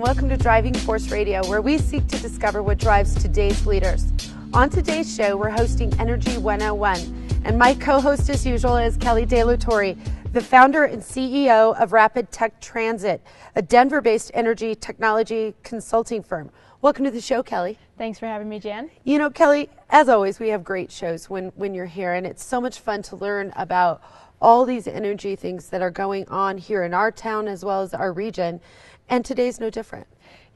welcome to Driving Force Radio, where we seek to discover what drives today's leaders. On today's show, we're hosting Energy 101, and my co-host as usual is Kelly De La Torre, the founder and CEO of Rapid Tech Transit, a Denver-based energy technology consulting firm. Welcome to the show, Kelly. Thanks for having me, Jan. You know, Kelly, as always, we have great shows when you're here, and it's so much fun to learn about all these energy things that are going on here in our town as well as our region, and today's no different.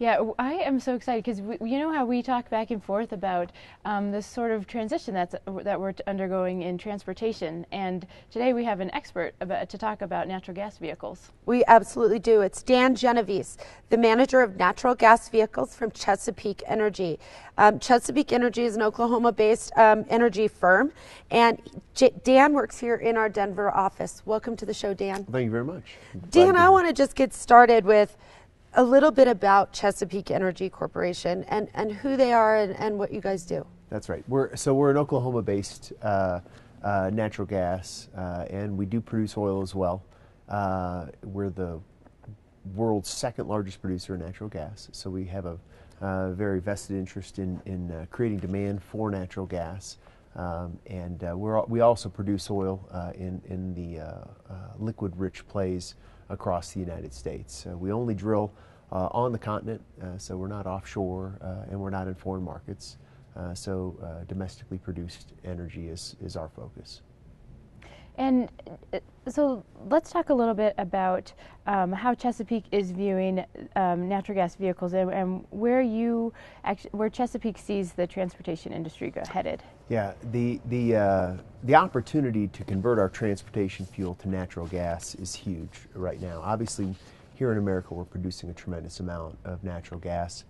Yeah, I am so excited because you know how we talk back and forth about this sort of transition that we're undergoing in transportation, and today we have an expert to talk about natural gas vehicles. We absolutely do. It's Dan Genovese, the manager of natural gas vehicles from Chesapeake Energy. Chesapeake Energy is an Oklahoma-based energy firm, and Dan works here in our Denver office. Welcome to the show, Dan. Thank you very much. Dan, I want to just get started with a little bit about Chesapeake Energy Corporation and who they are and what you guys do. That's right. We're an Oklahoma-based natural gas, and we do produce oil as well. We're the world's second largest producer of natural gas, so we have a very vested interest in creating demand for natural gas. And we also produce oil in the liquid-rich plays across the United States. We only drill on the continent, so we're not offshore and we're not in foreign markets. So domestically produced energy is our focus. And so let's talk a little bit about how Chesapeake is viewing natural gas vehicles and where Chesapeake sees the transportation industry headed. Yeah, the opportunity to convert our transportation fuel to natural gas is huge right now. Obviously, here in America, we're producing a tremendous amount of natural gas,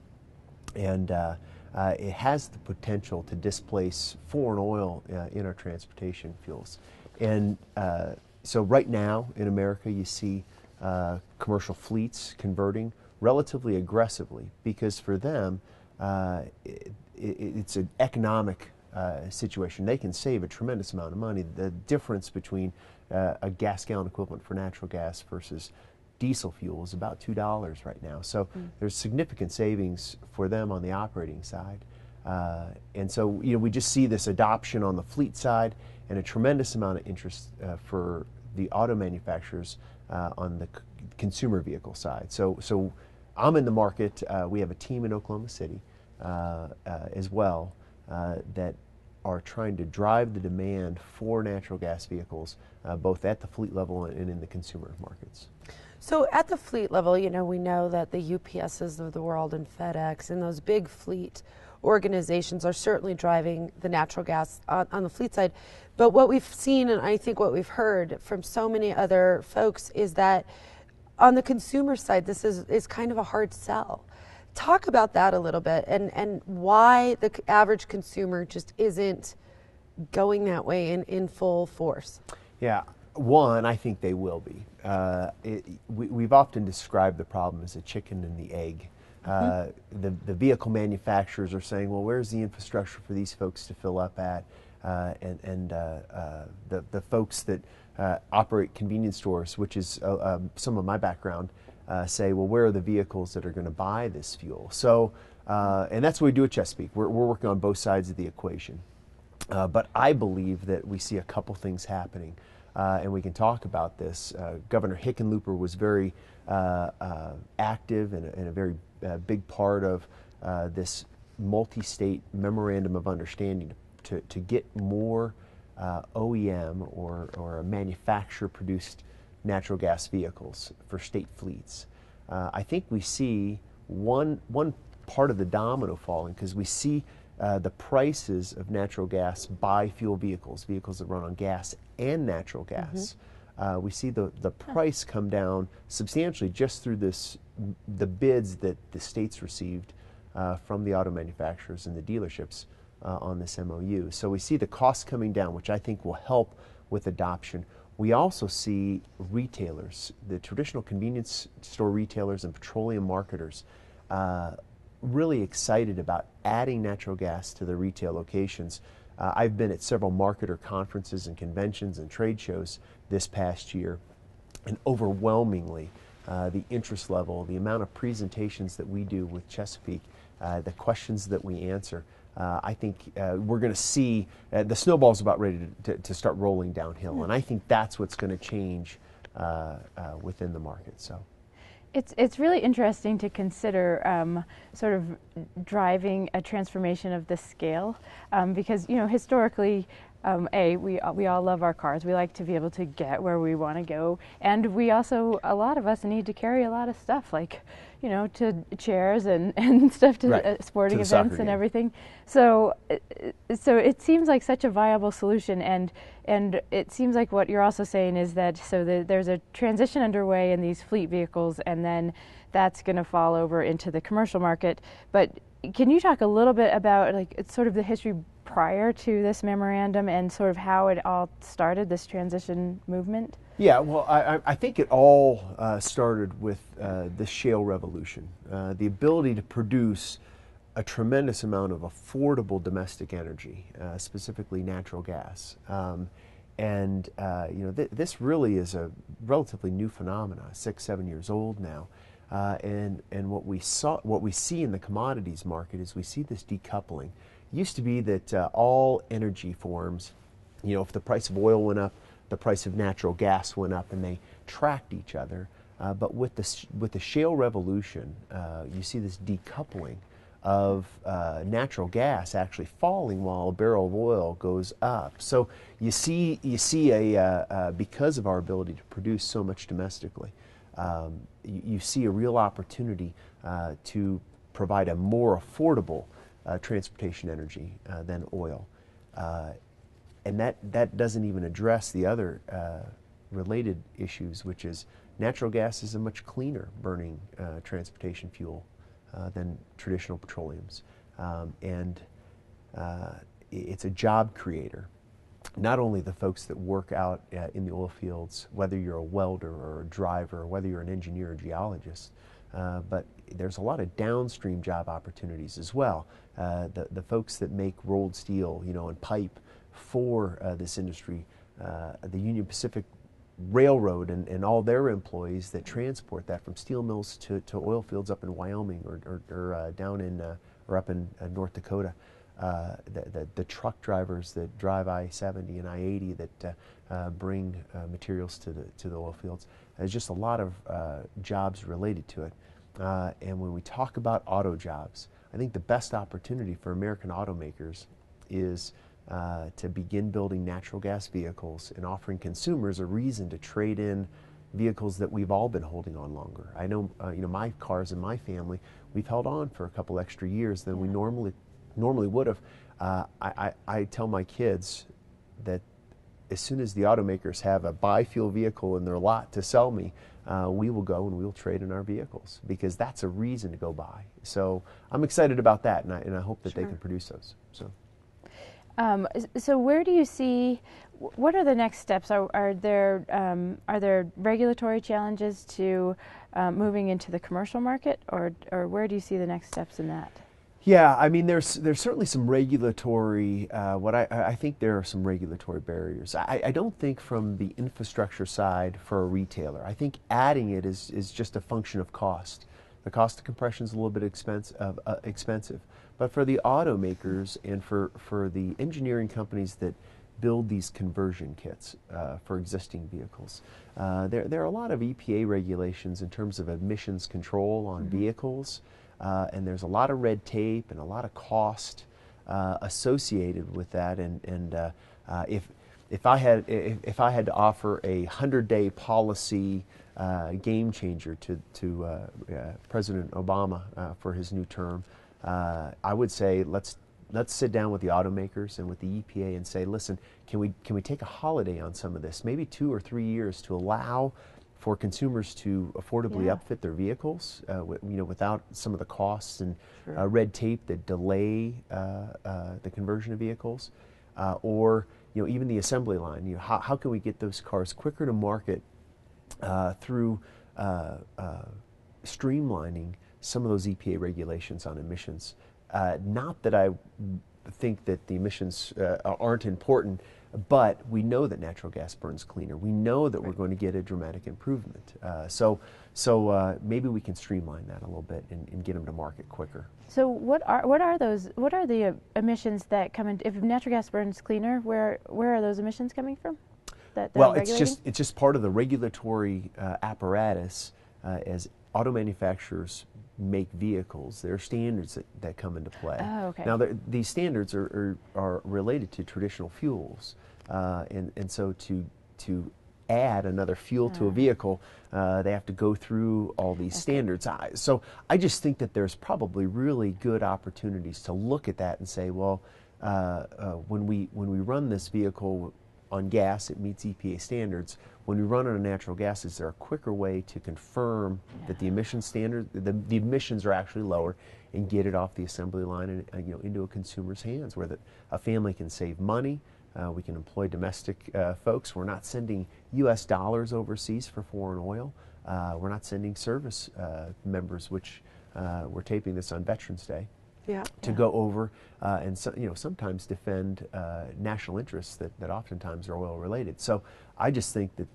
and it has the potential to displace foreign oil in our transportation fuels. And so right now in America, you see commercial fleets converting relatively aggressively because for them, it's an economic situation. They can save a tremendous amount of money. The difference between a gas gallon equivalent for natural gas versus diesel fuel is about $2 right now. So there's significant savings for them on the operating side. And so we just see this adoption on the fleet side and a tremendous amount of interest for the auto manufacturers on the consumer vehicle side. So I'm in the market. We have a team in Oklahoma City as well that are trying to drive the demand for natural gas vehicles both at the fleet level and in the consumer markets. So at the fleet level, we know that the UPSs of the world and FedEx and those big fleet organizations are certainly driving the natural gas on the fleet side. But what we've seen, and I think what we've heard from so many other folks, is that on the consumer side, this is kind of a hard sell. Talk about that a little bit and why the average consumer just isn't going that way in full force. Yeah, one, I think they will be. We've often described the problem as a chicken and the egg. The vehicle manufacturers are saying, well, where's the infrastructure for these folks to fill up at? And the folks that operate convenience stores, which is some of my background, say, well, where are the vehicles that are going to buy this fuel? So, and that's what we do at Chesapeake. We're working on both sides of the equation. But I believe that we see a couple things happening, and we can talk about this. Governor Hickenlooper was very active and a very big part of this multi-state memorandum of understanding to get more OEM or manufacturer-produced natural gas vehicles for state fleets. I think we see one part of the domino falling because we see the prices of natural gas biofuel vehicles that run on gas and natural gas. We see the price come down substantially just through the bids that the states received from the auto manufacturers and the dealerships on this MOU. So we see the costs coming down, which I think will help with adoption. We also see retailers, the traditional convenience store retailers and petroleum marketers, really excited about adding natural gas to their retail locations. I've been at several marketer conferences and conventions and trade shows this past year, and overwhelmingly the interest level, the amount of presentations that we do with Chesapeake, the questions that we answer, I think we're going to see the snowball's about ready to start rolling downhill, and I think that's what's going to change within the market. So. It's really interesting to consider sort of driving a transformation of this scale, because historically, we all love our cars. We like to be able to get where we want to go, and we also, a lot of us, need to carry a lot of stuff, like to chairs and stuff to right. sporting to events and everything. So it seems like such a viable solution, and it seems like what you're also saying is that there's a transition underway in these fleet vehicles, and then that's going to fall over into the commercial market. But can you talk a little bit about it's sort of the history prior to this memorandum and sort of how it all started, this transition movement? Yeah, well, I think it all started with the shale revolution, the ability to produce a tremendous amount of affordable domestic energy, specifically natural gas. This really is a relatively new phenomenon, 6-7 years old now. And what we see in the commodities market is we see this decoupling. It used to be that all energy forms, if the price of oil went up, the price of natural gas went up, and they tracked each other. But with the shale revolution, you see this decoupling of natural gas actually falling while a barrel of oil goes up. So you see because of our ability to produce so much domestically, you see a real opportunity to provide a more affordable transportation energy than oil. And that doesn't even address the other related issues, which is natural gas is a much cleaner burning transportation fuel than traditional petroleums. It's a job creator. Not only the folks that work out in the oil fields, whether you're a welder or a driver, or whether you're an engineer or geologist, but there's a lot of downstream job opportunities as well. The folks that make rolled steel, and pipe for this industry, the Union Pacific Railroad and all their employees that transport that from steel mills to oil fields up in Wyoming or down in or up in North Dakota. The truck drivers that drive I-70 and I-80 that bring materials to the oil fields. There's just a lot of jobs related to it. And when we talk about auto jobs, I think the best opportunity for American automakers is to begin building natural gas vehicles and offering consumers a reason to trade in vehicles that we've all been holding on longer. I know, my cars in my family, we've held on for a couple extra years than we normally would have. I tell my kids that as soon as the automakers have a biofuel vehicle in their lot to sell me, we will go and we'll trade in our vehicles, because that's a reason to go buy. So I'm excited about that, and I hope that they can produce those. So where do you see, what are the next steps? Are there regulatory challenges to moving into the commercial market, or where do you see the next steps in that? Yeah, I mean, there's certainly some regulatory, I think there are some regulatory barriers. I don't think from the infrastructure side for a retailer. I think adding it is just a function of cost. The cost of compression is a little bit expensive. But for the automakers and for the engineering companies that build these conversion kits for existing vehicles, there are a lot of EPA regulations in terms of emissions control on vehicles. And there's a lot of red tape and a lot of cost associated with that. And if I had to offer a 100-day policy game changer to President Obama for his new term, I would say let's sit down with the automakers and with the EPA and say, listen, can we take a holiday on some of this, maybe 2 or 3 years, to allow for consumers to affordably upfit their vehicles, without some of the costs and red tape that delay the conversion of vehicles, or even the assembly line. How can we get those cars quicker to market through streamlining some of those EPA regulations on emissions? Not that I think that the emissions aren't important, But we know that natural gas burns cleaner. We know that we're going to get a dramatic improvement. So maybe we can streamline that a little bit and get them to market quicker. So what are the emissions that come in if natural gas burns cleaner? Where are those emissions coming from? Well, it's just part of the regulatory apparatus as auto manufacturers make vehicles. There are standards that come into play. Oh, okay. Now, these standards are related to traditional fuels, and so to add another fuel to a vehicle, they have to go through all these standards. So I just think that there's probably really good opportunities to look at that and say, well, when we run this vehicle on gas, it meets EPA standards. When we run on natural gas, is there a quicker way to confirm that the emission standard, the emissions are actually lower, and get it off the assembly line and into a consumer's hands, where a family can save money. We can employ domestic folks. We're not sending U.S. dollars overseas for foreign oil. We're not sending service members, which we're taping this on Veterans Day. To go over and sometimes defend national interests that oftentimes are oil related. So I just think that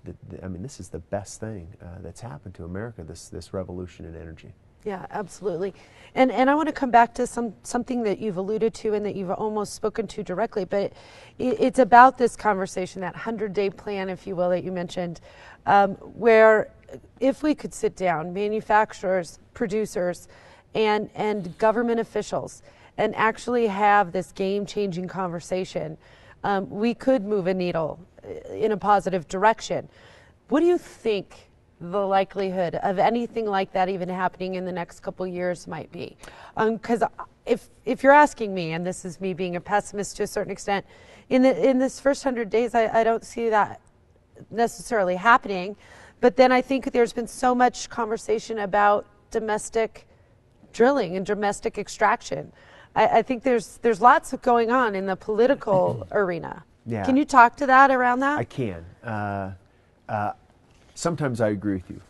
this is the best thing that's happened to America, this revolution in energy. Yeah, absolutely. And I want to come back to something that you've alluded to and that you've almost spoken to directly, but it's about this conversation, that 100-day plan, if you will, that you mentioned, where if we could sit down, manufacturers, producers, and government officials, and actually have this game-changing conversation, we could move a needle in a positive direction. What do you think the likelihood of anything like that even happening in the next couple years might be? Because if you're asking me, and this is me being a pessimist to a certain extent, in this first 100 days, I don't see that necessarily happening. But then I think there's been so much conversation about domestic drilling and domestic extraction. I think there's lots of going on in the political arena. Yeah. Can you talk to that around that? I can. Sometimes I agree with you.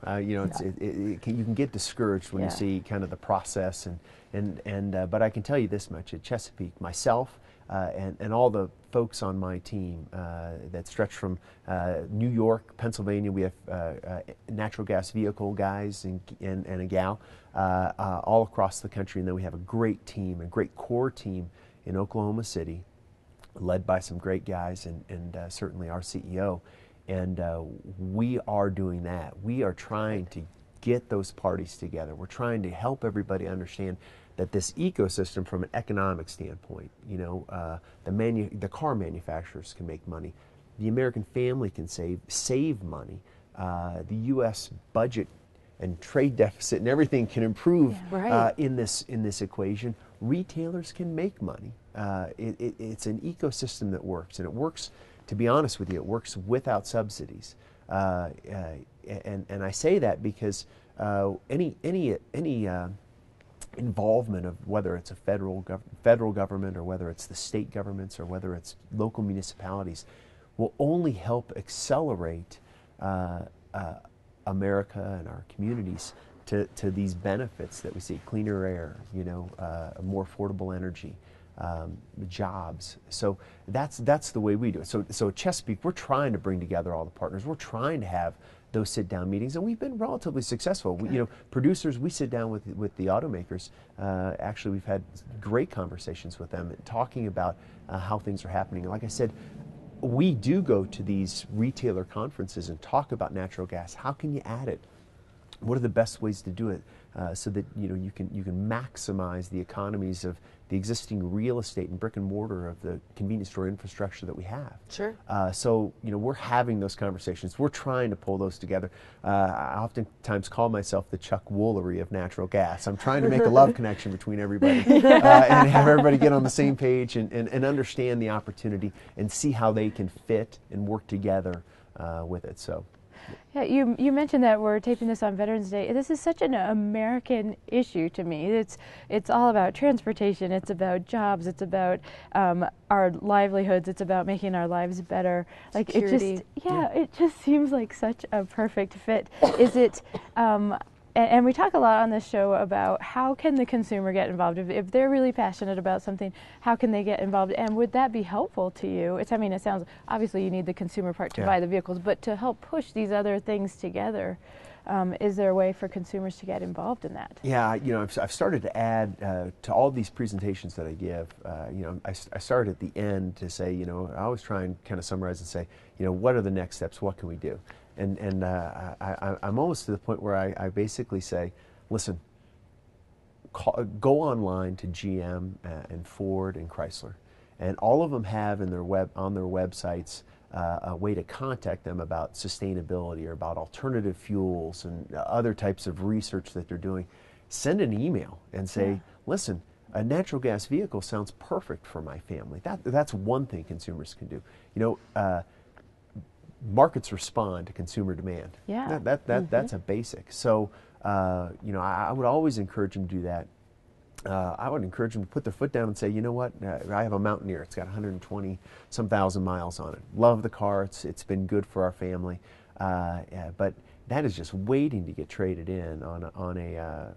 You can get discouraged when you see kind of the process, but I can tell you this much: at Chesapeake, myself and all the folks on my team that stretch from New York, Pennsylvania, we have natural gas vehicle guys and a gal all across the country, and then we have a great team, a great core team in Oklahoma City, led by some great guys and certainly our CEO. And we are doing that. We are trying to get those parties together. We're trying to help everybody understand that this ecosystem, from an economic standpoint, the car manufacturers can make money, the American family can save money, the U.S. budget and trade deficit and everything can improve in this equation. Retailers can make money. It's an ecosystem that works, and it works. To be honest with you, it works without subsidies, and I say that because any involvement of whether it's a federal government or whether it's the state governments or whether it's local municipalities will only help accelerate America and our communities to these benefits that we see: cleaner air, more affordable energy. Jobs. So that's the way we do it. So at Chesapeake, we're trying to bring together all the partners. We're trying to have those sit-down meetings, and we've been relatively successful. Producers, we sit down with the automakers. Actually, we've had great conversations with them, talking about how things are happening. Like I said, we do go to these retailer conferences and talk about natural gas. How can you add it? What are the best ways to do it so that you can maximize the economies of the existing real estate and brick and mortar of the convenience store infrastructure that we have. Sure. So we're having those conversations. We're trying to pull those together. I oftentimes call myself the Chuck Woolery of natural gas. I'm trying to make a love connection between everybody and have everybody get on the same page and understand the opportunity and see how they can fit and work together with it. So. Yeah, you mentioned that we're taping this on Veterans Day. This is such an American issue to me. It's all about transportation. It's about jobs. It's about our livelihoods. It's about making our lives better. Like security. It just seems like such a perfect fit. Is it? And we talk a lot on this show about how can the consumer get involved. If they're really passionate about something, how can they get involved? And would that be helpful to you? I mean, it sounds, obviously you need the consumer part to buy the vehicles, but to help push these other things together, is there a way for consumers to get involved in that? Yeah, I've started to add to all these presentations that I give. I started at the end to say, I always try and kind of summarize and say, what are the next steps? What can we do? And I'm almost to the point where I basically say, listen, go online to GM and Ford and Chrysler, and all of them have on their websites a way to contact them about sustainability or about alternative fuels and other types of research that they're doing. Send an email and say, listen, a natural gas vehicle sounds perfect for my family. That's one thing consumers can do. Markets respond to consumer demand. Yeah. That's a basic. So, I would always encourage them to do that. I would encourage them to put their foot down and say, you know what, I have a Mountaineer. It's got 120 some thousand miles on it. Love the car. It's been good for our family. But that is just waiting to get traded in on a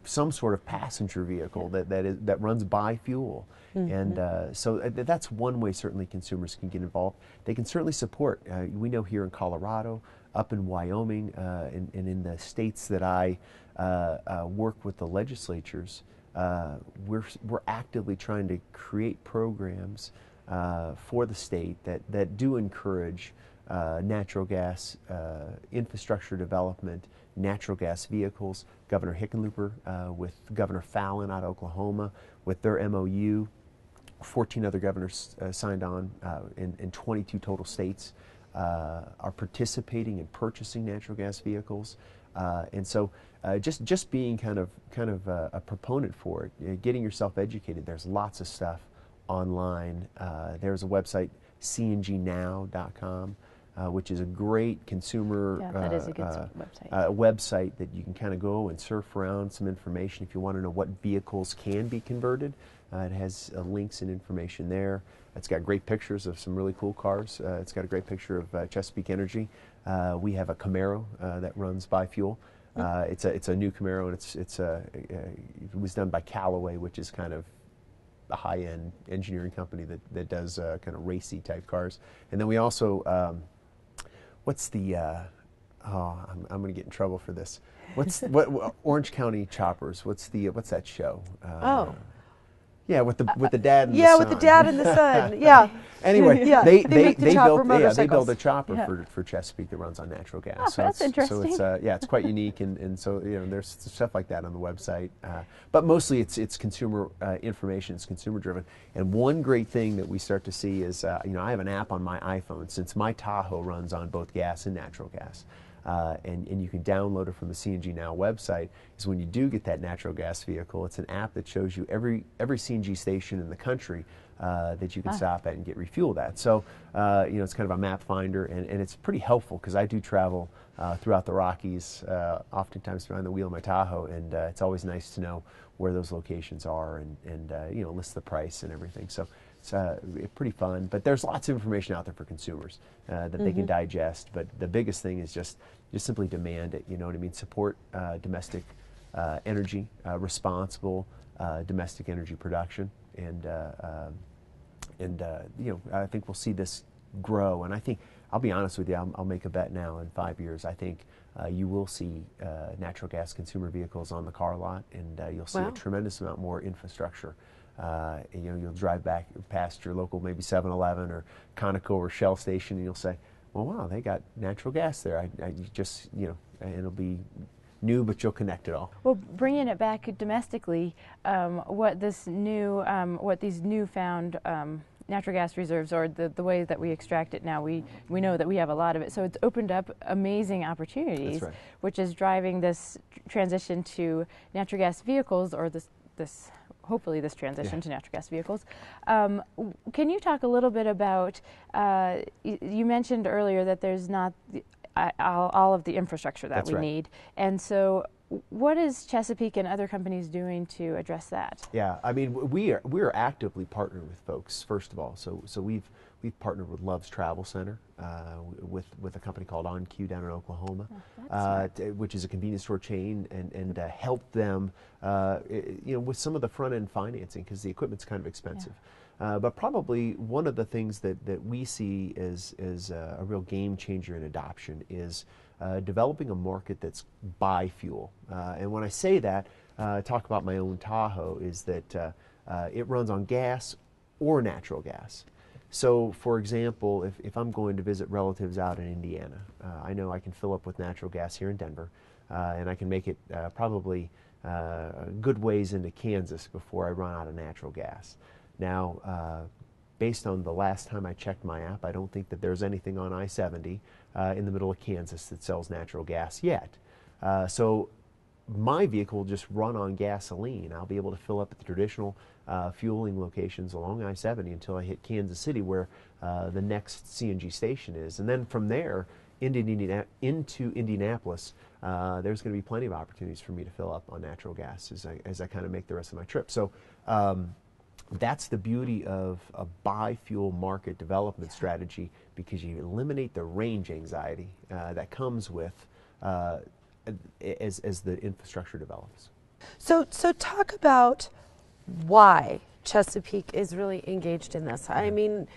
some sort of passenger vehicle that runs by fuel. And so that's one way certainly consumers can get involved. They can certainly support. We know here in Colorado, up in Wyoming, and in the states that I work with the legislatures, we're actively trying to create programs for the state that do encourage natural gas infrastructure development, natural gas vehicles. Governor Hickenlooper with Governor Fallon out of Oklahoma with their MOU. 14 other governors signed on in 22 total states are participating in purchasing natural gas vehicles. And so just being kind of a proponent for it, getting yourself educated. There's lots of stuff online. There's a website, cngnow.com, which is a great consumer that is a good website. Website that you can kind of go and surf around some information if you want to know what vehicles can be converted. It has links and information there. It's got great pictures of some really cool cars. It's got a great picture of Chesapeake Energy. We have a Camaro that runs by fuel. It's a new Camaro, and it was done by Callaway, which is kind of a high-end engineering company that does kind of racy type cars. And then we also what's the I'm going to get in trouble for this. What Orange County Choppers? What's that show? Yeah, with the dad and the son. with the dad and the son. Yeah. Anyway, they built a chopper for Chesapeake that runs on natural gas. Oh, so that's interesting. So it's quite unique, and so there's stuff like that on the website. But mostly it's consumer information. It's consumer driven. And one great thing that we start to see is I have an app on my iPhone since my Tahoe runs on both gas and natural gas. And you can download it from the CNG Now website, is when you do get that natural gas vehicle, it's an app that shows you every CNG station in the country that you can stop at and get refueled at. So, it's kind of a map finder, and it's pretty helpful because I do travel throughout the Rockies, oftentimes behind the wheel of my Tahoe, and it's always nice to know where those locations are and list the price and everything. So it's pretty fun, but there's lots of information out there for consumers that they can digest. But the biggest thing is just simply demand it. You know what I mean? Support domestic energy, responsible domestic energy production, and I think we'll see this grow. And I think, I'll be honest with you, I'll make a bet now. In 5 years, I think you will see natural gas consumer vehicles on the car lot, and you'll see a tremendous amount more infrastructure. You'll drive back past your local maybe 7-Eleven or Conoco or Shell station, and you'll say, well, wow, they got natural gas there. And it'll be new, but you'll connect it all. Well, bringing it back domestically, what these newfound natural gas reserves, or the way that we extract it now, we know that we have a lot of it. So it's opened up amazing opportunities, which is driving this transition to natural gas vehicles, or hopefully this transition to natural gas vehicles. Can you talk a little bit about, you mentioned earlier that there's not all of the infrastructure that we need. And so what is Chesapeake and other companies doing to address that? Yeah, I mean, we're actively partnering with folks, first of all. So we've partnered with Love's Travel Center, with a company called On Q down in Oklahoma, which is a convenience store chain, and help them, with some of the front end financing, because the equipment's kind of expensive. But probably one of the things that we see as a real game changer in adoption is developing a market that's biofuel. And when I say that, talk about my own Tahoe, is that it runs on gas or natural gas. So, for example, if I'm going to visit relatives out in Indiana, I know I can fill up with natural gas here in Denver, and I can make it probably good ways into Kansas before I run out of natural gas. Now, based on the last time I checked my app, I don't think that there's anything on I-70 in the middle of Kansas that sells natural gas yet. So my vehicle will just run on gasoline. I'll be able to fill up at the traditional fueling locations along I-70 until I hit Kansas City, where the next CNG station is. And then from there into Indianapolis, there's going to be plenty of opportunities for me to fill up on natural gas as I kind of make the rest of my trip. So that's the beauty of a biofuel market development strategy, because you eliminate the range anxiety that comes with as the infrastructure develops. So talk about why Chesapeake is really engaged in this. I mean,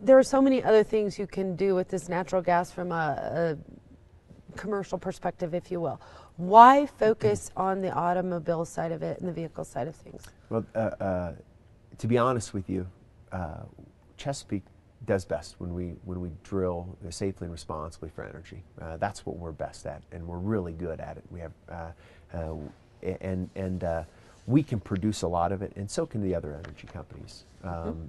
there are so many other things you can do with this natural gas from a commercial perspective, if you will. Why focus on the automobile side of it and the vehicle side of things? Well, to be honest with you, Chesapeake does best when we drill safely and responsibly for energy. That's what we're best at, and we're really good at it. We have we can produce a lot of it, and so can the other energy companies.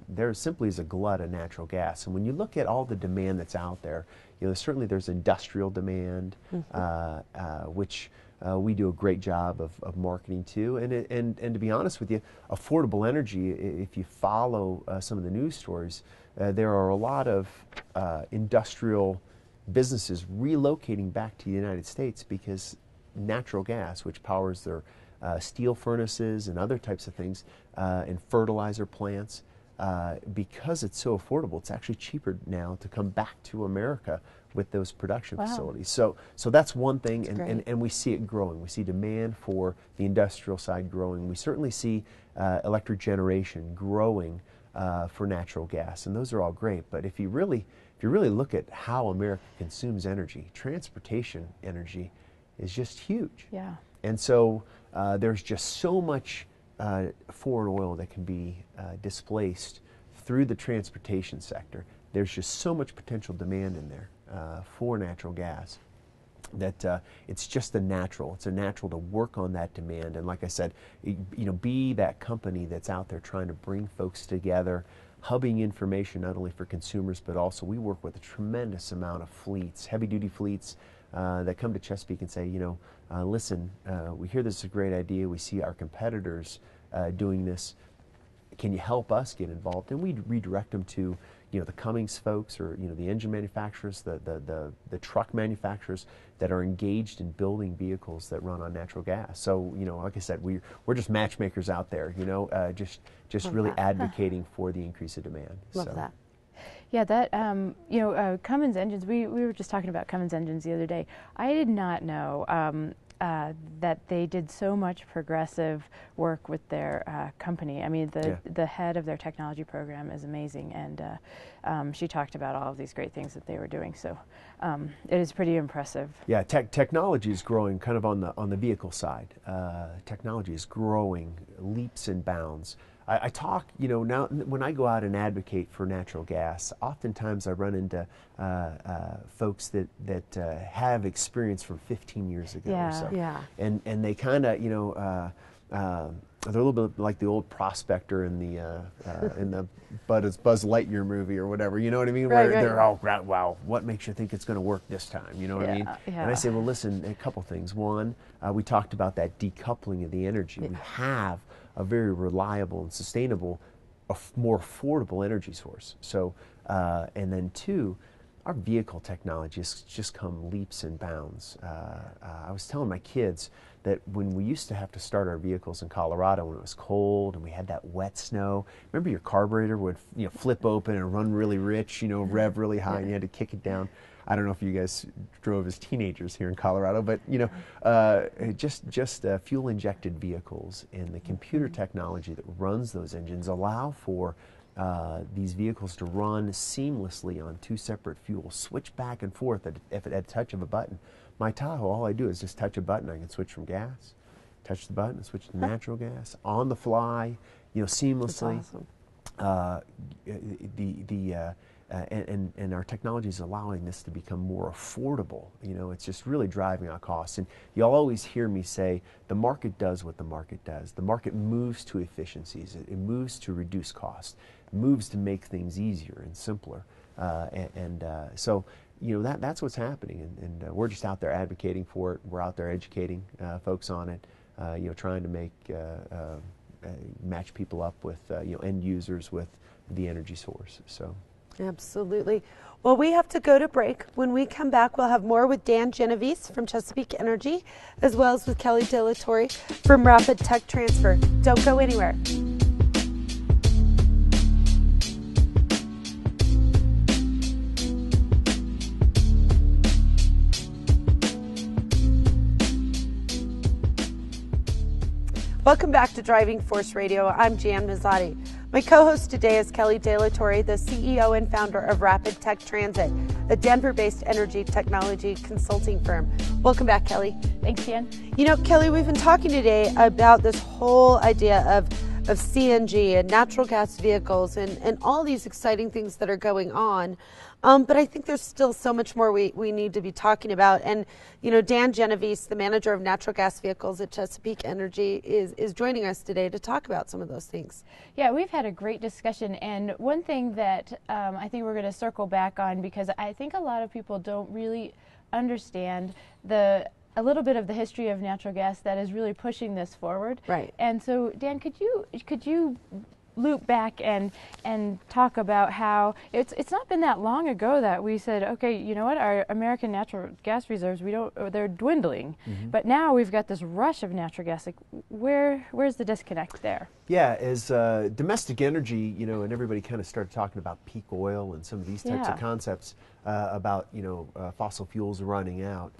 There simply is a glut of natural gas, and when you look at all the demand that's out there, certainly there's industrial demand, which we do a great job of marketing to, and to be honest with you, affordable energy. If you follow some of the news stories, there are a lot of industrial businesses relocating back to the United States because natural gas, which powers their steel furnaces and other types of things, and fertilizer plants, because it's so affordable, it's actually cheaper now to come back to America with those production facilities. So that's one thing, and we see it growing. We see demand for the industrial side growing. We certainly see electric generation growing for natural gas, and those are all great. But if you really look at how America consumes energy, transportation energy is just huge. Yeah. And so there's just so much foreign oil that can be displaced through the transportation sector. There's just so much potential demand in there for natural gas that it's just it's a natural to work on that demand. And like I said, be that company that's out there trying to bring folks together, hubbing information not only for consumers, but also we work with a tremendous amount of fleets, heavy duty fleets, that come to Chesapeake and say, listen, we hear this is a great idea. We see our competitors doing this. Can you help us get involved? And we redirect them to, the Cummins folks, or the engine manufacturers, the truck manufacturers that are engaged in building vehicles that run on natural gas. So, like I said, we're just matchmakers out there. Just Love really that. advocating for the increase of demand. Love that. Yeah, that Cummins engines. We were just talking about Cummins engines the other day. I did not know that they did so much progressive work with their company. I mean, the head of their technology program is amazing, and she talked about all of these great things that they were doing. So it is pretty impressive. Yeah, technology is growing kind of on the vehicle side. Technology is growing leaps and bounds. I talk, now when I go out and advocate for natural gas, oftentimes I run into folks that have experience from 15 years ago or so. Yeah. And they kind of, they're a little bit like the old prospector in the Buzz Lightyear movie or whatever, you know what I mean? Right, Where they're, right. oh, wow, what makes you think it's going to work this time? You know what I mean? Yeah. And I say, well, listen, a couple things. One, we talked about that decoupling of the energy. Yeah. We have a very reliable and sustainable, more affordable energy source. So, and then two, our vehicle technology has just come leaps and bounds. I was telling my kids that when we used to have to start our vehicles in Colorado when it was cold and we had that wet snow, remember your carburetor would flip open and run really rich, rev really high, and you had to kick it down. I don't know if you guys drove as teenagers here in Colorado, but just fuel-injected vehicles and the computer technology that runs those engines allow for these vehicles to run seamlessly on two separate fuels, switch back and forth at a touch of a button. My Tahoe, all I do is just touch a button. I can switch from gas, touch the button, and switch to natural gas on the fly, seamlessly. That's awesome. And our technology is allowing this to become more affordable. It's just really driving our costs. And you'll always hear me say, the market does what the market does. The market moves to efficiencies. It moves to reduce costs. It moves to make things easier and simpler. So that's what's happening. And we're just out there advocating for it. We're out there educating folks on it. Trying to make match people up with end users with the energy source. So. Absolutely. Well, we have to go to break. When we come back, we'll have more with Dan Genovese from Chesapeake Energy, as well as with Kelly De La Torre from Rapid Tech Transfer. Don't go anywhere. Welcome back to Driving Force Radio. I'm Jan Mazotti. My co-host today is Kelly De La Torre, the CEO and founder of Rapid Tech Transit, a Denver-based energy technology consulting firm. Welcome back, Kelly. Thanks, Jan. Kelly, we've been talking today about this whole idea of CNG and natural gas vehicles and all these exciting things that are going on. But I think there's still so much more we need to be talking about. And, Dan Genovese, the manager of natural gas vehicles at Chesapeake Energy, is joining us today to talk about some of those things. Yeah, we've had a great discussion. And one thing that I think we're going to circle back on, because I think a lot of people don't really understand a little bit of the history of natural gas that is really pushing this forward. Right. And so, Dan, could you loop back and talk about how it's not been that long ago that we said, okay, you know what, our American natural gas reserves, they're dwindling. Mm-hmm. But now we've got this rush of natural gas. Like, where's the disconnect there? Yeah, as domestic energy, and everybody kind of started talking about peak oil and some of these types of concepts about fossil fuels running out.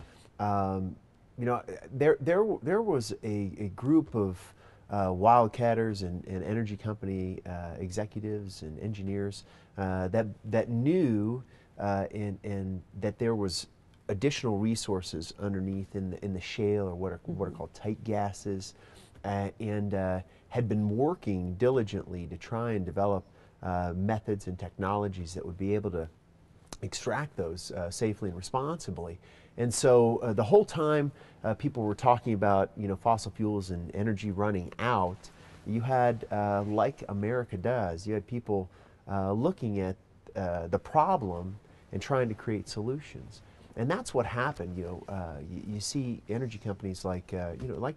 There was a group of wildcatters and energy company executives and engineers that knew and that there was additional resources underneath in the shale, or what are called tight gases, and had been working diligently to try and develop methods and technologies that would be able to extract those safely and responsibly. And so the whole time people were talking about fossil fuels and energy running out, you had, like America does, you had people looking at the problem and trying to create solutions. And that's what happened. You see energy companies like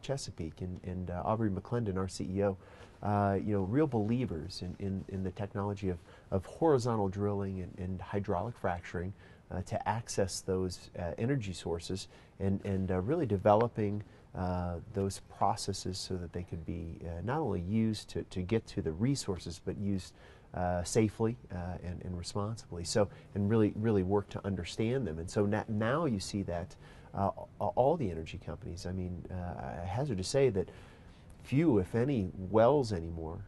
Chesapeake and Aubrey McClendon, our CEO, real believers in the technology of horizontal drilling and hydraulic fracturing to access those energy sources and really developing those processes so that they could be not only used to get to the resources, but used safely and responsibly. So, and really work to understand them. And so now you see that all the energy companies, I hazard to say that few, if any, wells anymore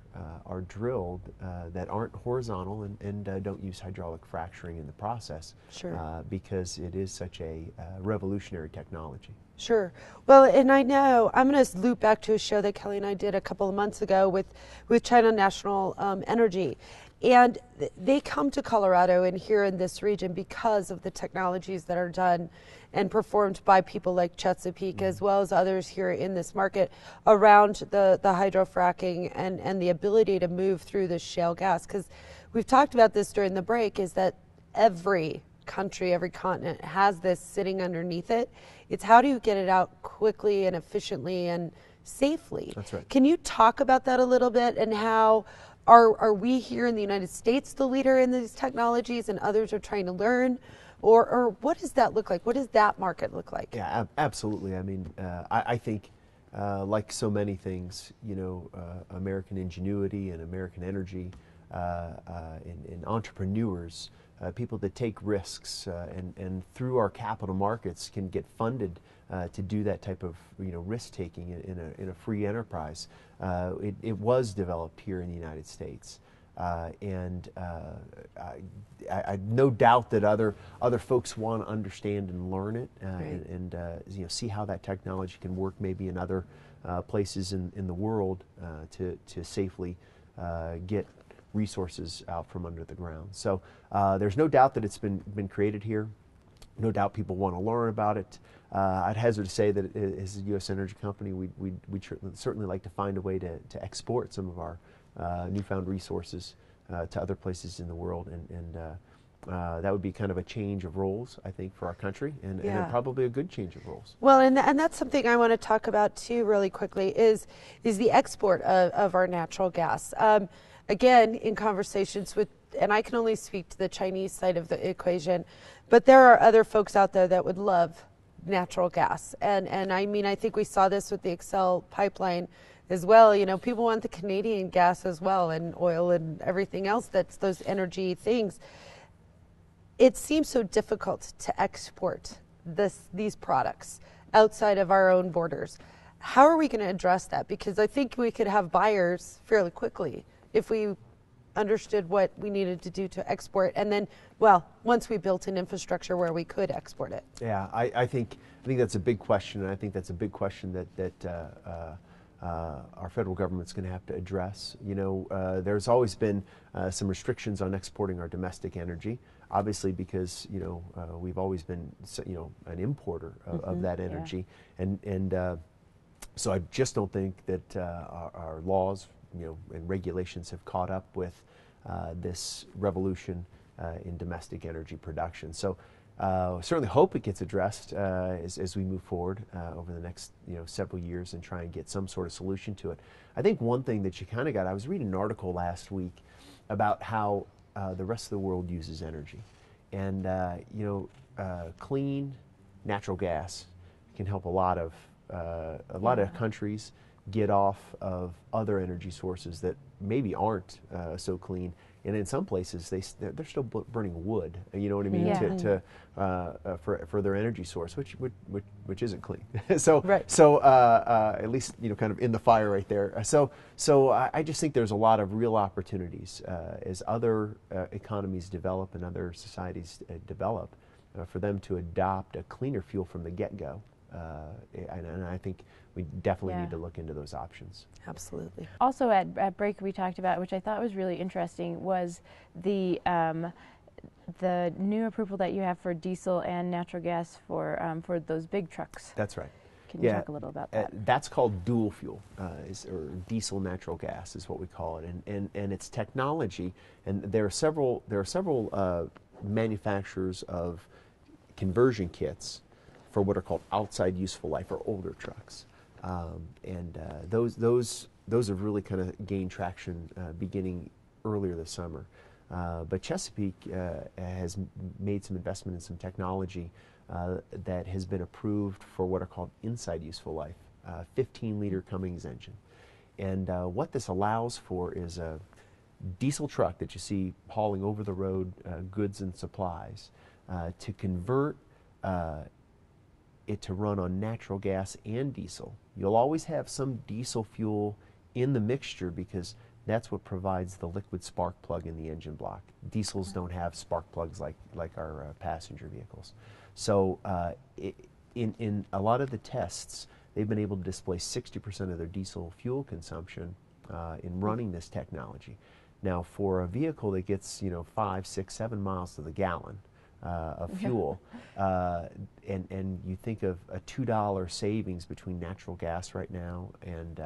are drilled that aren't horizontal and don't use hydraulic fracturing in the process. Sure. Because it is such a revolutionary technology. Sure. Well, and I know I'm going to loop back to a show that Kelly and I did a couple of months ago with China National Energy. And they come to Colorado and here in this region because of the technologies that are done and performed by people like Chesapeake, as well as others here in this market around the hydrofracking and the ability to move through the shale gas. Because we've talked about this during the break, is that every country, every continent has this sitting underneath it. It's how do you get it out quickly and efficiently and safely? That's right. Can you talk about that a little bit, and how are we here in the United States the leader in these technologies and others are trying to learn or what does that look like? What does that market look like? Yeah, absolutely. I mean, I think like so many things, American ingenuity and American energy and entrepreneurs, people that take risks and through our capital markets can get funded to do that type of risk taking in a free enterprise. It was developed here in the United States. And I no doubt that other folks want to understand and learn it and see how that technology can work maybe in other places in the world to safely get resources out from under the ground. So there's no doubt that it's been created here. No doubt people want to learn about it. I'd hazard to say that as a U.S. energy company, we'd certainly like to find a way to export some of our newfound resources to other places in the world, and that would be kind of a change of roles, I think, for our country, and probably a good change of roles. Well, and that's something I want to talk about too, really quickly, is the export of our natural gas. Again, in conversations with, and I can only speak to the Chinese side of the equation, but there are other folks out there that would love natural gas, and I mean, I think we saw this with the Excel pipeline as well. People want the Canadian gas as well, and oil and everything else that's those energy things. It seems so difficult to export these products outside of our own borders. How are we going to address that? Because I think we could have buyers fairly quickly if we understood what we needed to do to export, and then, well, once we built an infrastructure where we could export it. Yeah, I think that's a big question, and I think that's a big question that our federal government's going to have to address. There's always been some restrictions on exporting our domestic energy, obviously because we've always been an importer of that energy, and so I just don't think that our laws and regulations have caught up with this revolution in domestic energy production. So certainly hope it gets addressed as we move forward over the next several years and try and get some sort of solution to it. I think one thing that you kind of got, I was reading an article last week about how the rest of the world uses energy, and clean natural gas can help a lot of countries get off of other energy sources that maybe aren't so clean, and in some places they're still burning wood. You know what I mean? For their energy source, which isn't clean. So at least kind of in the fire right there. So I just think there's a lot of real opportunities as other economies develop and other societies develop for them to adopt a cleaner fuel from the get-go. And I think we definitely need to look into those options. Absolutely. Also at break we talked about, which I thought was really interesting, was the new approval that you have for diesel and natural gas for those big trucks. That's right. Can you talk a little about that? That's called dual fuel, or diesel natural gas is what we call it, and it's technology. And there are several manufacturers of conversion kits for what are called outside useful life, or older trucks, and those have really kind of gained traction beginning earlier this summer. But Chesapeake has made some investment in some technology that has been approved for what are called inside useful life, 15-liter Cummins engine, and what this allows for is a diesel truck that you see hauling over the road goods and supplies to convert it to run on natural gas and diesel. You'll always have some diesel fuel in the mixture because that's what provides the liquid spark plug in the engine block. Diesels don't have spark plugs like our passenger vehicles. So in a lot of the tests, they've been able to displace 60% of their diesel fuel consumption in running this technology. Now, for a vehicle that gets 5, 6, 7 miles to the gallon of fuel, and you think of a $2 savings between natural gas right now and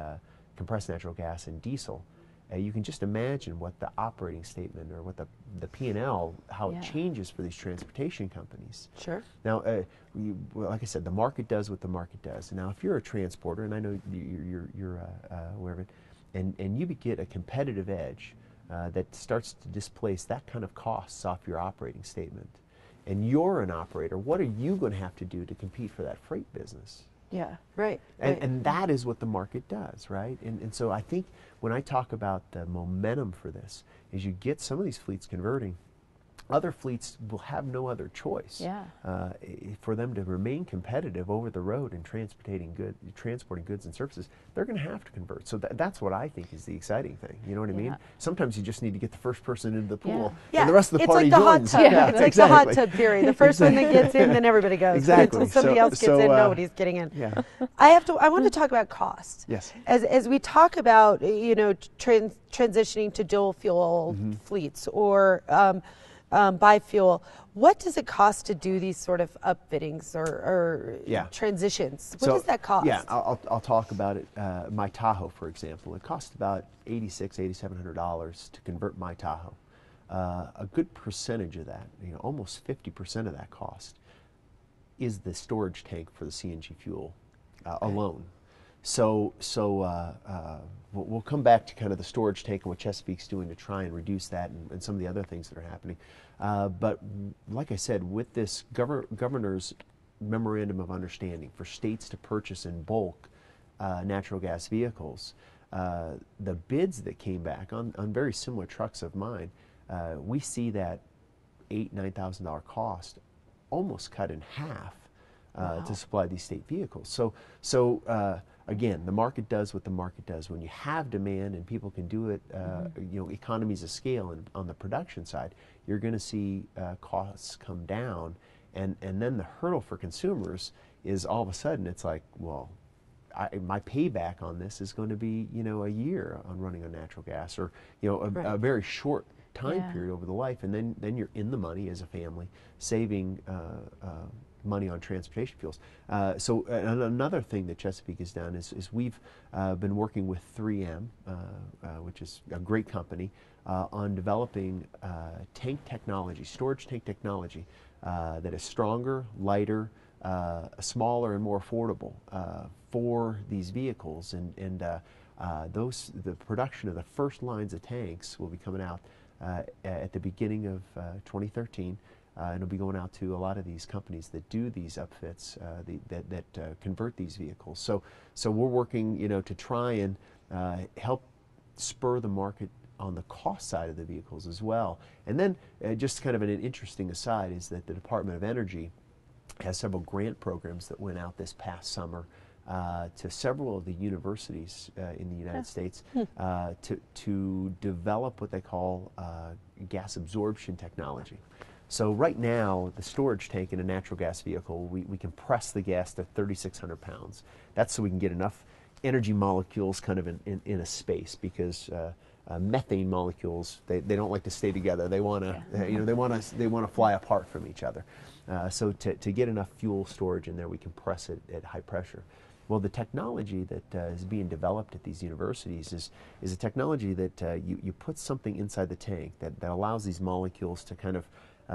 compressed natural gas and diesel, you can just imagine what the operating statement or what the P&L, how it changes for these transportation companies. Sure. Now, like I said, the market does what the market does. Now, if you're a transporter, and I know you're aware of it, and you get a competitive edge that starts to displace that kind of costs off your operating statement, and you're an operator, what are you going to have to do to compete for that freight business? Yeah. Right. And that is what the market does, right? And so I think when I talk about the momentum for this, is you get some of these fleets converting, other fleets will have no other choice for them to remain competitive over the road and transporting goods and services. They're going to have to convert. So that's what I think is the exciting thing. You know what I mean? Sometimes you just need to get the first person into the pool, and the rest of the party joins. It's like the hot tub. It's like the hot tub theory. The first one that gets in, then everybody goes. Exactly. Until somebody else gets in, nobody's getting in. Yeah. I want to talk about cost. Yes. As we talk about transitioning to dual fuel fleets or biofuel, what does it cost to do these sort of upfittings or transitions? What does that cost? Yeah, I'll talk about it. My Tahoe, for example, it cost about $8,700 to convert my Tahoe. A good percentage of that, almost 50% of that cost, is the storage tank for the CNG fuel alone. So we'll come back to kind of the storage tank and what Chesapeake's doing to try and reduce that and some of the other things that are happening. But like I said, with this governor's memorandum of understanding for states to purchase in bulk natural gas vehicles, the bids that came back on very similar trucks of mine, we see that $8,000-9,000 cost almost cut in half to supply these state vehicles. So again, the market does what the market does. When you have demand and people can do it, economies of scale and on the production side, you're going to see costs come down. And then the hurdle for consumers is all of a sudden it's like, well, my payback on this is going to be, a year on running on natural gas, or, a very short time period over the life. And then you're in the money as a family, saving money on transportation fuels. So another thing that Chesapeake has done is we've been working with 3M, which is a great company, on developing tank technology, storage tank technology that is stronger, lighter, smaller, and more affordable for these vehicles. And the production of the first lines of tanks will be coming out at the beginning of 2013. And it'll be going out to a lot of these companies that do these upfits, that convert these vehicles. So we're working, to try and help spur the market on the cost side of the vehicles as well. And then just kind of an interesting aside is that the Department of Energy has several grant programs that went out this past summer to several of the universities in the United States to develop what they call gas absorption technology. So right now, the storage tank in a natural gas vehicle, we compress the gas to 3,600 pounds. That's so we can get enough energy molecules kind of in a space, because methane molecules, they don't like to stay together. They want to they want to fly apart from each other. So to get enough fuel storage in there, we compress it at high pressure. Well, the technology that is being developed at these universities is a technology that you put something inside the tank that allows these molecules to kind of,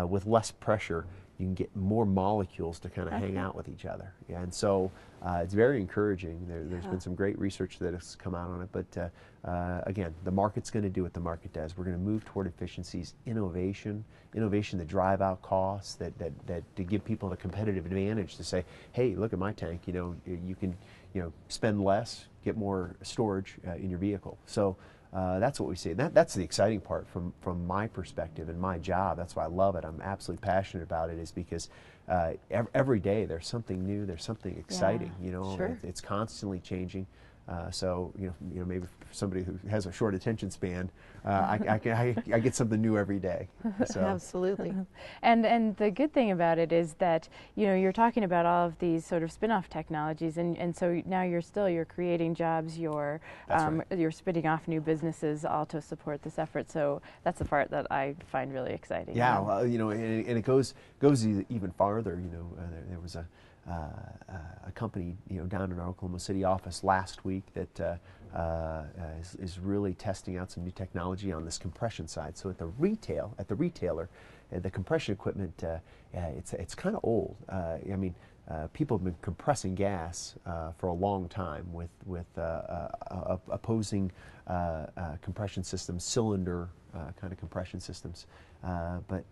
with less pressure, you can get more molecules to kind of hang out with each other. Yeah, and so it's very encouraging. There's been some great research that has come out on it, but again, the market's going to do what the market does. We're going to move toward efficiencies, innovation to drive out costs, that to give people the competitive advantage to say, hey, look at my tank. You can spend less, get more storage in your vehicle. So. That's what we see. That's the exciting part from my perspective and my job. That's why I love it. I'm absolutely passionate about it, is because every day there's something new, there's something exciting. Sure. It's constantly changing. So maybe for somebody who has a short attention span, I get something new every day. So. Absolutely. And the good thing about it is that you're talking about all of these sort of spin-off technologies, and so now you're creating jobs, you're spinning off new businesses, all to support this effort. So that's the part that I find really exciting. Yeah, well, and it goes even farther. There was a company down in our Oklahoma City office last week that is really testing out some new technology on this compression side. So at the retailer, the compression equipment, it's kind of old. People have been compressing gas for a long time with opposing compression systems, cylinder kind of compression systems, but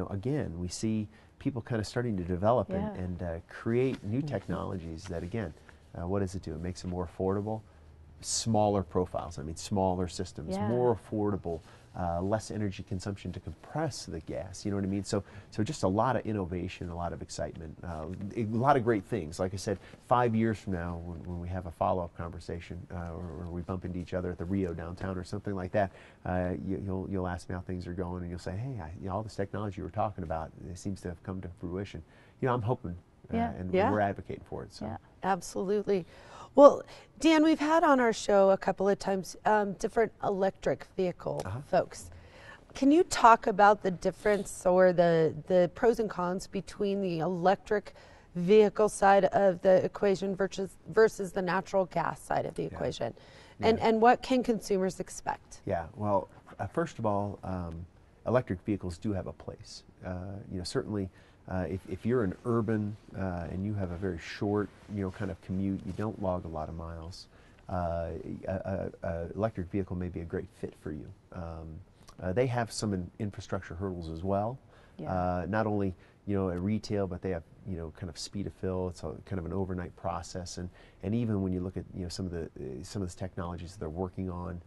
again, we see people kind of starting to develop Yeah. and create new technologies that, again, what does it do? It makes it more affordable, smaller profiles. I mean, smaller systems, Yeah. more affordable, less energy consumption to compress the gas. You know what I mean? So just a lot of innovation, a lot of excitement, a lot of great things. Like I said, 5 years from now, when we have a follow-up conversation, or we bump into each other at the Rio downtown or something like that, you'll ask me how things are going, and you'll say, "Hey, all this technology you were talking about, it seems to have come to fruition." I'm hoping, and we're advocating for it. So. Yeah. Absolutely. Well, Dan, we've had on our show a couple of times different electric vehicle folks. Can you talk about the difference or the pros and cons between the electric vehicle side of the equation versus the natural gas side of the equation? And what can consumers expect? Yeah, well, first of all, electric vehicles do have a place. Certainly, if you're an urban and you have a very short, kind of commute, you don't log a lot of miles, electric vehicle may be a great fit for you. They have some infrastructure hurdles as well. Yeah. Not only at retail, but they have kind of speed of fill. It's kind of an overnight process, and even when you look at some of the technologies that they're working on,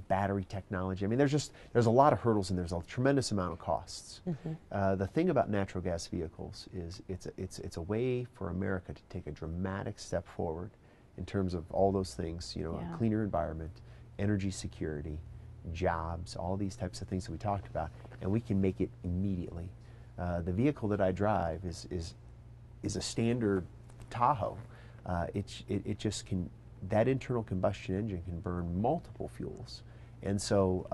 battery technology. I mean, there's a lot of hurdles and there's a tremendous amount of costs. The thing about natural gas vehicles is it's a way for America to take a dramatic step forward in terms of all those things. A cleaner environment, energy security, jobs, all these types of things that we talked about, and we can make it immediately. The vehicle that I drive is a standard Tahoe. It just can. That internal combustion engine can burn multiple fuels, and so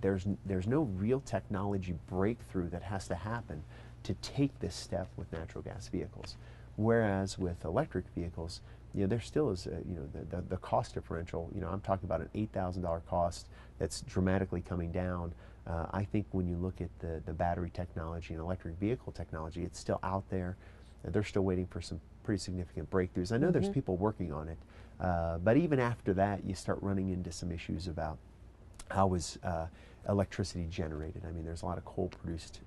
there's no real technology breakthrough that has to happen to take this step with natural gas vehicles. Whereas with electric vehicles, there still is the cost differential. I'm talking about an $8,000 cost that's dramatically coming down. I think when you look at the battery technology and electric vehicle technology, it's still out there. They're still waiting for some pretty significant breakthroughs. I know there's people working on it, but even after that, you start running into some issues about how is electricity generated. I mean, there's a lot of coal-produced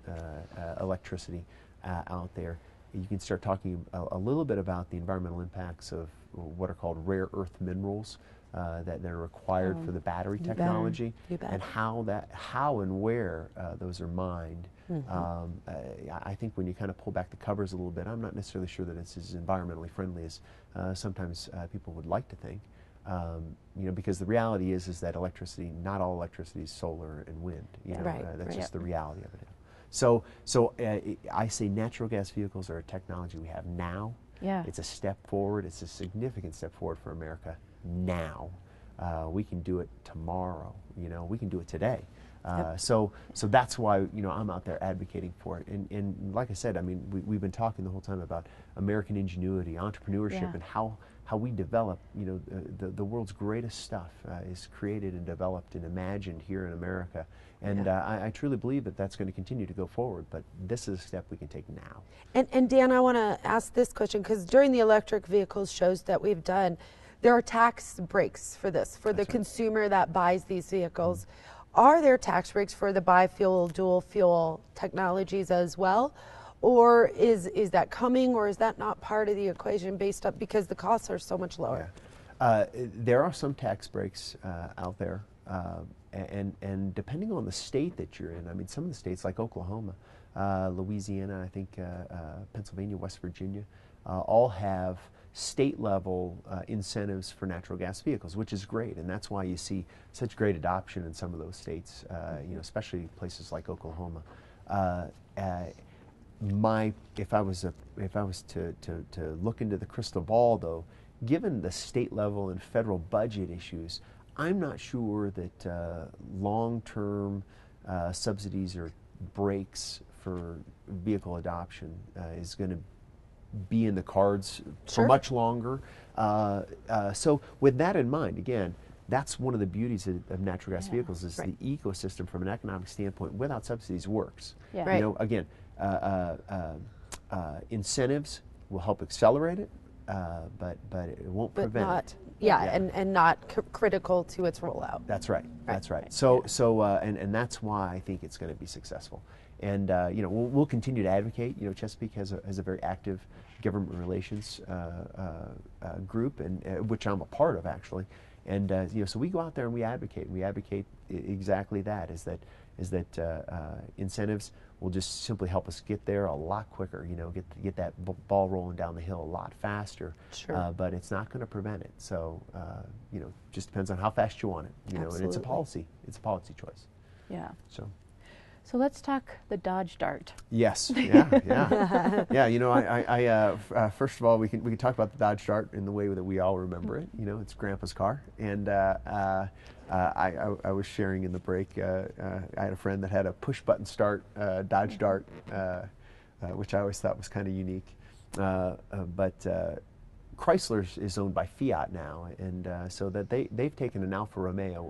electricity out there. You can start talking a little bit about the environmental impacts of what are called rare earth minerals that are required for the battery technology, and how and where those are mined. I think when you kind of pull back the covers a little bit, I'm not necessarily sure that it's as environmentally friendly as sometimes people would like to think. Because the reality is that electricity, not all electricity is solar and wind. That's just the reality of it. So I say natural gas vehicles are a technology we have now. Yeah. It's a step forward. It's a significant step forward for America now. We can do it tomorrow. We can do it today. So that's why I'm out there advocating for it. And like I said, I mean, we've been talking the whole time about American ingenuity, entrepreneurship, and how we develop. The world's greatest stuff is created and developed and imagined here in America. And I truly believe that that's going to continue to go forward. But this is a step we can take now. And Dan, I want to ask this question, because during the electric vehicles shows that we've done, there are tax breaks for this, for the consumer that buys these vehicles. Are there tax breaks for the biofuel, dual fuel technologies as well? Or is that coming, or is that not part of the equation based up because the costs are so much lower? There are some tax breaks out there, and depending on the state that you're in, I mean, some of the states like Oklahoma, Louisiana, I think Pennsylvania, West Virginia, all have state-level incentives for natural gas vehicles, which is great, and that's why you see such great adoption in some of those states, especially places like Oklahoma. If I was to look into the crystal ball, though, given the state level and federal budget issues, I'm not sure that long-term subsidies or breaks for vehicle adoption is going to be in the cards for much longer. So with that in mind, again, that's one of the beauties of natural gas vehicles is the ecosystem from an economic standpoint without subsidies works. Again, incentives will help accelerate it, but it won't prevent it. And not critical to its rollout. That's right. That's right. So and that's why I think it's going to be successful. And we'll continue to advocate. Chesapeake has a very active government relations group, and which I'm a part of actually. And so we go out there and we advocate. We advocate exactly that. Is that incentives will just simply help us get there a lot quicker. Get that ball rolling down the hill a lot faster. Sure. But it's not going to prevent it. So just depends on how fast you want it. And it's a policy. It's a policy choice. Yeah. So let's talk the Dodge Dart. Yes. Yeah. I first of all, we can talk about the Dodge Dart in the way that we all remember it. It's Grandpa's car, and I was sharing in the break. I had a friend that had a push-button start Dodge Dart, which I always thought was kind of unique. But Chrysler is owned by Fiat now, and so that they've taken an Alfa Romeo,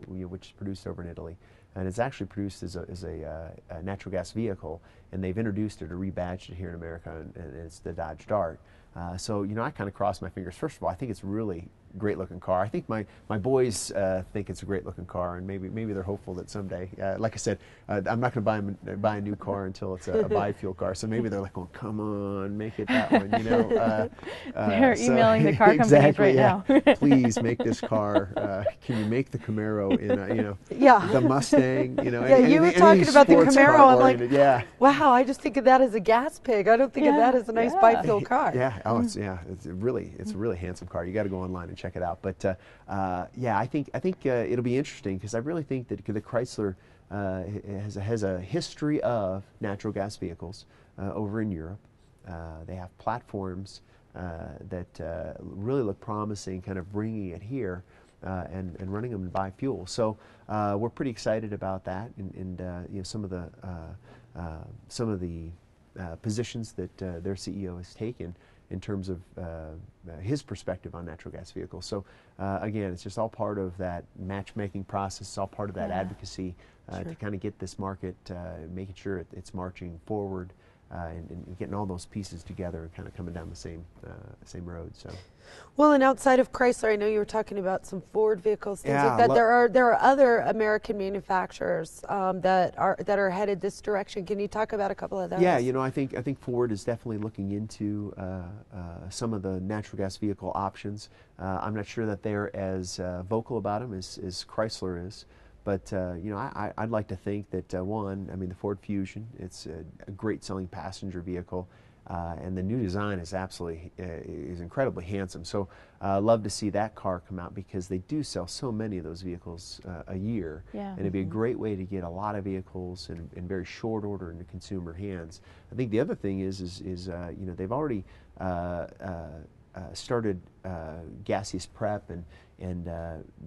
which is produced over in Italy. And it's actually produced as a natural gas vehicle, and they've introduced it or rebadged it here in America, and it's the Dodge Dart. So I kind of cross my fingers. First of all, I think it's a really great looking car. I think my boys think it's a great looking car, and maybe they're hopeful that someday, like I said, I'm not going to buy a new car until it's a biofuel car. So maybe they're like, "Oh, come on, make it that one." They're emailing the car companies right now. Please make this car. Can you make the Camaro in Yeah. the Mustang? Yeah, you were talking about the Camaro. I'm like, yeah. Wow, I just think of that as a gas pig. I don't think of that as a nice biofuel car. Yeah. Oh, it's a really handsome car. You got to go online and check it out. But I think it'll be interesting because I really think that the Chrysler has a history of natural gas vehicles over in Europe. They have platforms that really look promising, kind of bringing it here and running them in biofuel. So we're pretty excited about that, and some of the positions that their CEO has taken in terms of his perspective on natural gas vehicles. So again, it's just all part of that matchmaking process. It's all part of that advocacy to kind of get this market, making sure it's marching forward, and getting all those pieces together and kind of coming down the same road. So. Well, and outside of Chrysler, I know you were talking about some Ford vehicles, things Yeah, like that. There are other American manufacturers that are headed this direction. Can you talk about a couple of those? Yeah, I think Ford is definitely looking into some of the natural gas vehicle options. I'm not sure that they're as vocal about them as Chrysler is. But I'd like to think that the Ford Fusion, it's a great selling passenger vehicle, and the new design is is incredibly handsome. So love to see that car come out because they do sell so many of those vehicles a year, and it'd be a great way to get a lot of vehicles in very short order into consumer hands. I think the other thing is they've already started gaseous prep and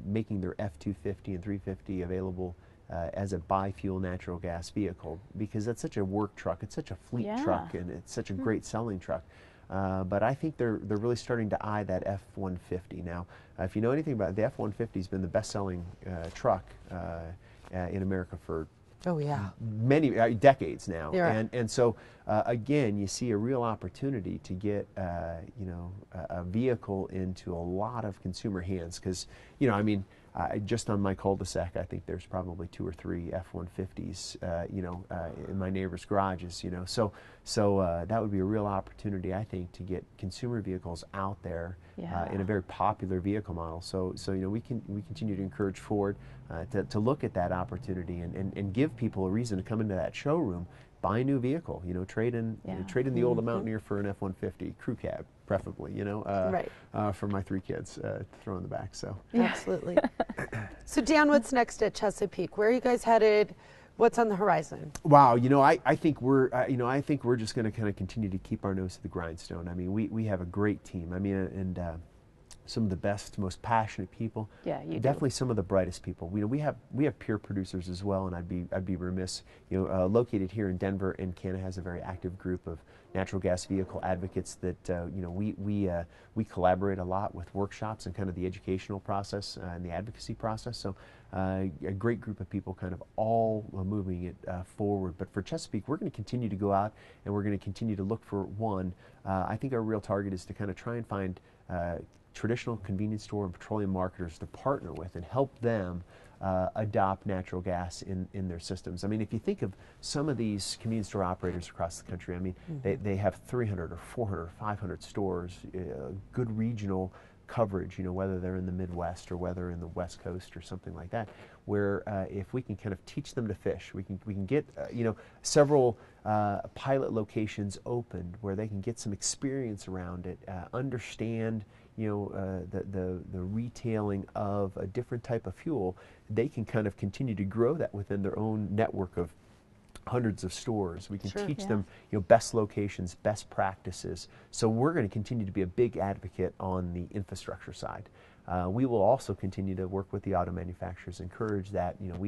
making their F-250 and 350 available as a biofuel natural gas vehicle because that's such a work truck, it's such a fleet truck, and it's such a great selling truck. But I think they're really starting to eye that F-150 now. If you know anything about it, the F-150 has been the best-selling truck in America for many decades now, and so again, you see a real opportunity to get a vehicle into a lot of consumer hands because just on my cul-de-sac, I think there's probably 2 or 3 F-150s, in my neighbors' garages, So that would be a real opportunity, I think, to get consumer vehicles out there in a very popular vehicle model. So we continue to encourage Ford to look at that opportunity and give people a reason to come into that showroom, buy a new vehicle, trade in the old Mountaineer for an F-150 crew cab, preferably, for my 3 kids to throw in the back. So absolutely. So Dan, what's next at Chesapeake? Where are you guys headed? What's on the horizon? Wow, I think we're just going to kind of continue to keep our nose to the grindstone. I mean, we have a great team. I mean, and some of the best, most passionate people. Yeah, you definitely some of the brightest people. We have peer producers as well, and I'd be remiss. Located here in Denver, and Canada has a very active group of natural gas vehicle advocates that we collaborate a lot with workshops and kind of the educational process and the advocacy process. So a great group of people, kind of all moving it forward. But for Chesapeake, we're going to continue to go out and we're going to continue to look for I think our real target is to kind of try and find traditional convenience store and petroleum marketers to partner with and help them adopt natural gas in their systems. I mean, if you think of some of these convenience store operators across the country, I mean, they have 300 or 400 or 500 stores, good regional coverage, you know, whether they're in the Midwest or whether in the West Coast or something like that, where if we can kind of teach them to fish, we can get you know, several pilot locations opened where they can get some experience around it, understand, you know, the retailing of a different type of fuel. They can kind of continue to grow that within their own network of hundreds of stores. We can teach them, you know, best locations, best practices. So we're going to continue to be a big advocate on the infrastructure side. We will also continue to work with the auto manufacturers, encourage that. You know,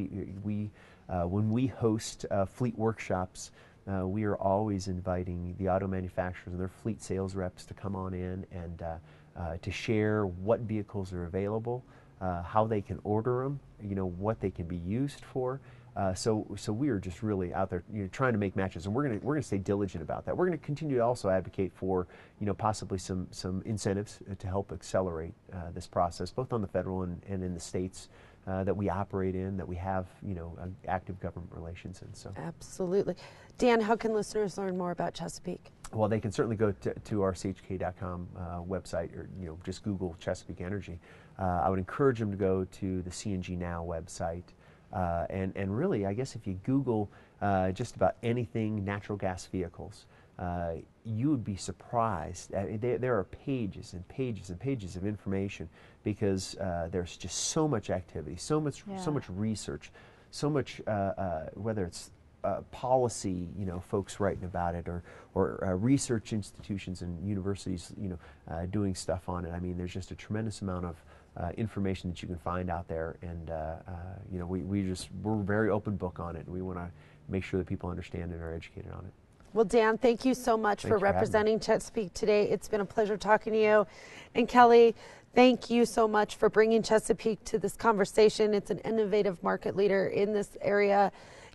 when we host fleet workshops, we are always inviting the auto manufacturers and their fleet sales reps to come on in and to share what vehicles are available, how they can order them, you know, what they can be used for. So we are just really out there, you know, trying to make matches, and we're gonna stay diligent about that. We're gonna continue to also advocate for, you know, possibly some incentives to help accelerate this process, both on the federal and in the states that we operate in, that we have, you know, active government relations in. So absolutely, Dan, how can listeners learn more about Chesapeake? Well, they can certainly go to our chk.com website, or, you know, just Google Chesapeake Energy. I would encourage them to go to the CNG Now website. And really, I guess if you Google just about anything natural gas vehicles, you would be surprised. There are pages and pages and pages of information, because there's just so much activity, so much research, so much whether it's policy, you know, folks writing about it, or research institutions and universities, you know, doing stuff on it. I mean, there's just a tremendous amount of information that you can find out there, and you know, we're very open book on it, and we want to make sure that people understand and are educated on it. Well, Dan, thank you so much for representing Chesapeake today. It's been a pleasure talking to you. And Kelly, thank you so much for bringing Chesapeake to this conversation. It's an innovative market leader in this area,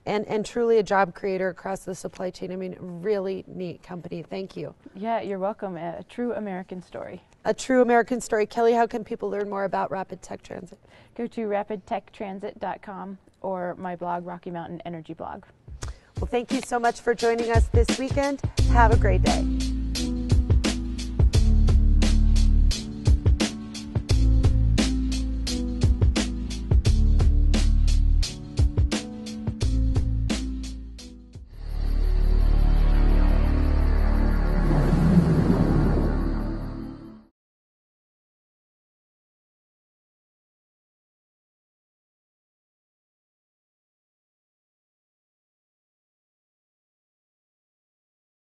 and truly a job creator across the supply chain. I mean, really neat company. Thank you. Yeah, you're welcome. A true American story. A true American story. Kelly, how can people learn more about Rapid Tech Transit? Go to rapidtechtransit.com or my blog, Rocky Mountain Energy Blog. Well, thank you so much for joining us this weekend. Have a great day.